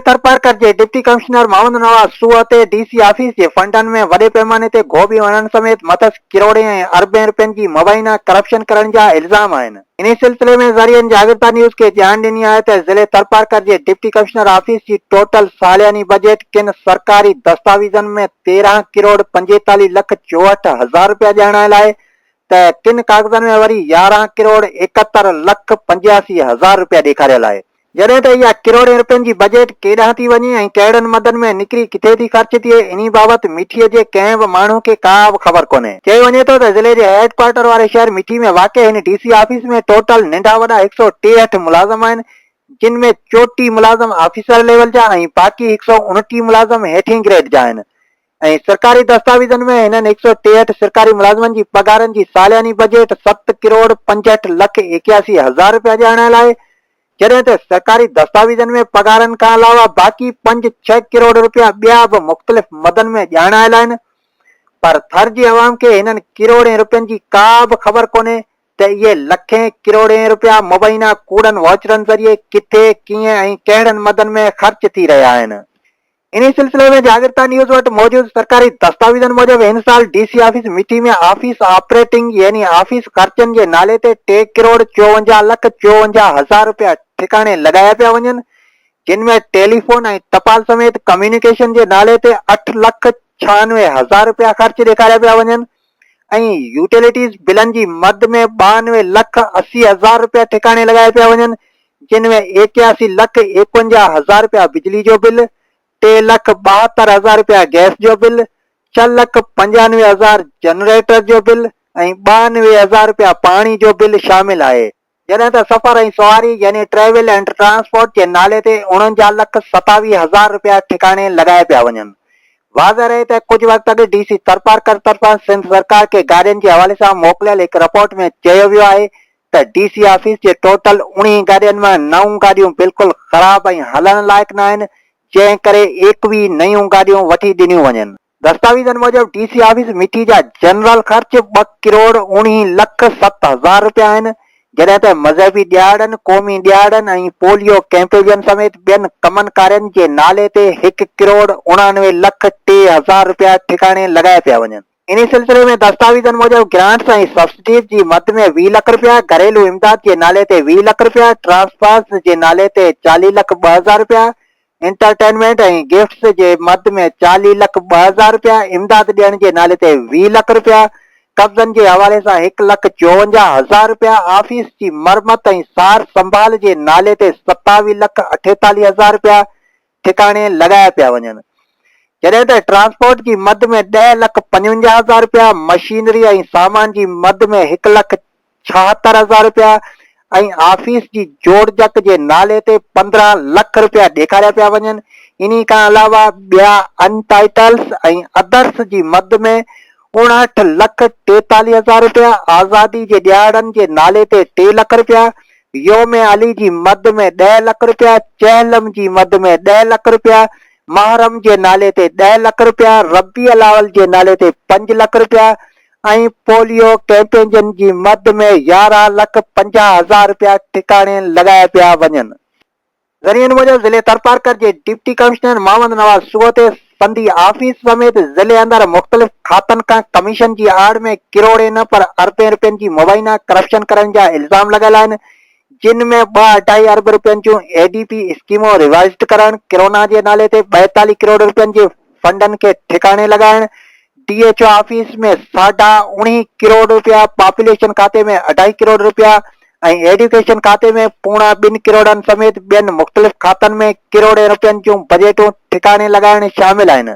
तरपारकर जे deputy commissioner Mohammad Nawaz सूअ ते डीसी office जे फंडन में वडे पैमाने ते गोभी वणन समेत मथस किरोड़े ऐं अरबें रुपयनि जी मुबैना करप्शन करण जा इल्जाम आहिनि। इन सिलसिले में ज़रियनि जागृता न्यूज़ खे ॼाण ॾिनी आहे त ज़िले तरपारकर जे डिप्टी कमिश्नर ऑफिस जी टोटल सालियानी बजट किन सरकारी दस्तावेज़नि में 13 करोड़ 45 लख 64 हज़ार रुपया ॼाणायल आहे त किन कागज़नि में वरी 11 करोड़ 71 लख 85 हज़ार रुपया ॾेखारियल आहे। जॾहिं त इहा किरोड़े रुपयनि जी बजट केॾांहुं थी वञे ऐं कहिड़नि मदनि में निकिरी किथे थी ख़र्च थिए इन बाबति मिठीअ जे कंहिं बि माण्हू खे का बि ख़बर कोन्हे। चयो वञे थो त ज़िले जे हेडक्वार्टर वारे शहर मिठी में वाक़िअ हिन डीसी ऑफिस में टोटल नंढा वॾा 163 मुलाज़िम आहिनि, जिन में 34 मुलाज़िम ऑफिसर लेवल जा ऐं बाक़ी 129 मुलाज़िम हेठीं ग्रेड जा आहिनि ऐं सरकारी दस्तावेज़नि में हिननि 163 सरकारी मुलाज़िमनि जी पगारनि जी सालियानी बजट 7 करोड़ 65 लख 81 हज़ार रुपया ॼाणायल आहे, जॾहिं त सरकारी दस्तावेज़नि में पगारनि खां अलावा बाक़ी 5-6 करोड़ रुपया ॿिया बि मुख़्तलिफ़ मदनि में ॼाणायल आहिनि। पर थर जी अवाम खे हिननि किरोड़े रुपयनि जी का बि ख़बर कोन्हे त इहे लखें किरोड़े रुपया मुबैना कूड़नि वॉचरनि ज़रिए किथे कीअं ऐं कहिड़नि मदनि में ख़र्च थी रहिया आहिनि। इन सिलसिले में जागृता न्यूज़ वटि मौजूद सरकारी दस्तावेज़नि मूजिब हिन साल डीसी ऑफिस मिठी में ऑफिस ऑपरेटिंग यानी ऑफिस ख़र्चनि जे नाले ते 3 करोड़ 54 लख 54 हज़ार रुपया ठिकाणे लॻाया पिया वञनि, जिन में टेलीफोन ऐं टपाल समेत कम्युनिकेशन जे नाले ते 8 लख 96 हज़ार रुपया ख़र्च ॾेखारिया पिया वञनि ऐं यूटिलिटीज़ बिलनि जी मद में 92 लख 80 हज़ार रुपया ठिकाणे लॻाया पिया वञनि, जिन में 81 लख 51 हज़ार रुपया बिजली जो बिल, 3 लख 72 हज़ार रुपया गैस जो बिल, 6 लख 95 हज़ार जनरेटर जो बिल ऐं 92 हज़ार रुपया पाणी जो बिल शामिल आहे। जॾहिं त सफ़र ऐं सवारी यानी ट्रेवल एंड ट्रांसपोर्ट जे नाले ते 49 लख 27 हज़ार रुपया ठिकाणे लॻाया पिया वञनि। वाज़ह रहे त कुझु वक़्त अॻु डीसी तरपारकर तरफ़ां सिंध सरकार खे गाॾियुनि जे हवाले सां मोकिलियल हिकु रिपोर्ट में चयो वियो आहे त डीसी ऑफिस जे टोटल 19 गाॾियुनि मां 9 गाॾियूं बिल्कुलु ख़राब ऐं हलण लाइक़ न आहिनि, जंहिं करे 21 नयूं गाॾियूं वठी ॾिनियूं वञनि। दस्तावेज़नि मूजिब डीसी ऑफिस मिठी जा जनरल ख़र्च 2 करोड़ 19 लख 7 हज़ार रुपया आहिनि, जॾहिं त मज़हबी ॾियारनि, क़ौमी ॾियारनि ऐं पोलियो कैंपेन समेत ॿियनि कमनि कार्यनि जे नाले ते 1 करोड़ 89 लख 3 हज़ार रुपया ठिकाणे लॻाया पिया वञनि। इन सिलसिले में दस्तावेज़नि मूजिब ग्रांट्स ऐं सब्सिडीज़ जी मद में 20 लख रुपया, घरेलू इमदाद जे नाले ते 20 लख रुपया, ट्रांसफर्स जे नाले ते 40 लख 2 हज़ार रुपया, एंटरटेनमेंट ऐं गिफ्ट्स जे मद में 40 लख 2 हज़ार रुपया, इमदाद ॾियण जे नाले ते 20 लख रुपया, कब्ज़नि जे हवाले सां 1 लख 54 हज़ार रुपया, ऑफिस जी मरमत ऐं सार संभाल जे नाले ते 27 लख 48 हज़ार रुपया ठिकाणे लॻाया पिया वञनि, जॾहिं त ट्रांसपोर्ट जी मद में 10 लख 55 हज़ार रुपया, मशीनरी ऐं सामान जी मद में 1 लख 76 हज़ार रुपया ऐं ऑफिस जी जोड़ जक जे नाले ते 15 लख रुपया ॾेखारिया पिया वञनि। इन खां अलावा ॿिया अनटाइटल्स ऐं अदर्स जी मद में 59 लख 43 हज़ार रुपया, आज़ादी जे ॾियारनि जे नाले ते 3 लख रुपया, योम अली जी मद में 10 लख रुपया, चहलम जी मद में 10 लख रुपया, महरम जे नाले ते 10 लख रुपया, रबी अलावल जे नाले ते 5 लख रुपया ऐं पोलियो कैंपेन जी मद में 11 लख 50 हज़ार रुपया ठिकाणे लॻाया पिया वञनि। ज़रियनि मूजिब ज़िले तरपारकर जे डिप्टी कमिश्नर मोहम्मद नवाज सूअ ते संदी ऑफिस समेत ज़िले अंदर मुख़्तलिफ़ खातनि खां कमीशन की आड़ में किरोड़े न पर अरबें रुपयनि जी मुबैना करप्शन करण जा इल्ज़ाम लॻल आहिनि, जिन में 2-2.5 अरब रुपयनि जूं एडीपी स्कीमूं रिवाइज़ करण, कोरोना जे नाले ते 42 करोड़ रुपयनि जे फंडनि खे ठिकाणे लॻाइण, डीएचओ ऑफिस में 19.5 करोड़ रुपया, पॉपुलेशन खाते में 2.5 करोड़ रुपया ऐं एजुकेशन खाते में 2.25 करोड़नि समेत ॿियनि मुख़्तलिफ़ खातनि में किरोड़े रुपयनि जूं बजटूं ठिकाणे लॻाइण शामिल आहिनि।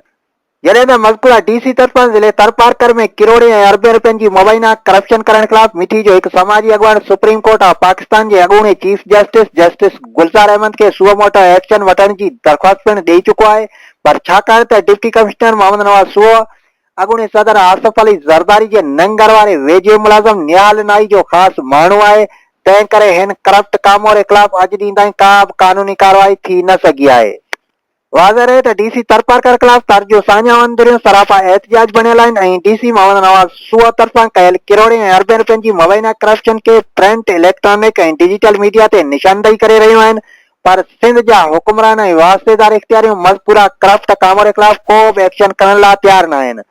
जॾहिं त मज़कूरा डीसी तरफ़ां ज़िले तरपारकर में किरोड़े ऐं अरबें रुपयनि जी मुबैना करप्शन करण ख़िलाफ़ मिठी जो हिकु समाजी अॻवान सुप्रीम कोर्ट ऑफ पाकिस्तान जे अॻूणे चीफ जस्टिस गुलज़ार अहमद खे सुओ मोटो एक्शन वठण जी दरख़्वास्त पिणु ॾेई चुको आहे, पर छाकाणि त डिप्टी कमिश्नर मोहम्मद नवाज सूअ अॻूणे सदर आसिफ अली ज़रदारी जे नंगर वारे वेझे मुलाज़िम निहाल नाई जो ख़ासि माण्हू आहे, तंहिं करे हिन करप्ट कामोरे ख़िलाफ़ अॼु ॾींहुं ताईं का बि कानूनी कार्रवाई थी न सघी आहे। वाज़ह रहे त डीसी तरपारकर ख़िलाफ़ तर्जो साझा अंदरियूं सरापा एहतिजाज बणियल आहिनि ऐं डीसी मोहम्मद नवाज सूअ तरफ़ां कयल किरोड़े ऐं अरबें रुपयनि जी मुबैना करप्शन खे प्रिंट, इलेक्ट्रॉनिक ऐं डिजिटल मीडिया ते निशानदेही करे रहियूं आहिनि। पर सिंध जा हुक्मरान ऐं वास्तेदार इख्तियारियूं मज़कूरा करप्ट कामों के खिलाफ को भी एक्शन करण लाइ तैयार न आहिनि।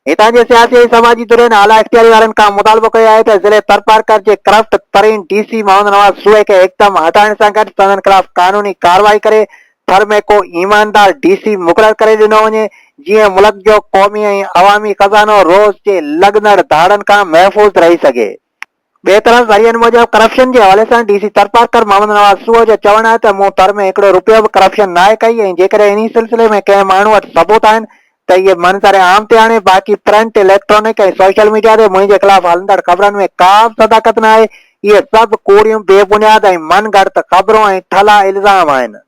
हितां जे सियासी ऐं समाजी धुरियुनि आला इख्तियारी वारनि खां मुतालबो कयो आहे त ज़िले तरपारकर जे करप्ट तरीन डीसी मोहम्मद नवाज़ सूबे खे हिकदम हटाइण सां गॾु संदनि खिलाफ कानूनी कार्रवाई करे थर में को ईमानदार डीसी मुक़रर करे ॾिनो वञे, जीअं मुल्क जो क़ौमी ऐं अवामी खज़ानो रोज़ जे लॻंदड़ धाड़नि खां महफ़ूज़ रही सघे। ॿिए तरफ़ ज़रियनि मूजिब करप्शन जे हवाले सां डीसी तरपारकर मोहम्मद नवाज़ सूबे जो चवणु आहे त मूं थर में हिकिड़ो रुपयो बि करप्शन नाहे कई ऐं जेकॾहिं इन सिलसिले में कंहिं माण्हू वटि सबूत आहिनि त इहे मंज़र आम ते आणे, बाक़ी प्रिंट इलेक्ट्रॉनिक ऐं सोशल मीडिया ते मुंहिंजे ख़िलाफ़ हलंदड़ ख़बरनि में का बि सदाकत न आहे। इहे सभु कूड़ियूं बेबुनियाद ऐं मन घड़त ख़बरूं ऐं ठला इल्ज़ाम आहिनि।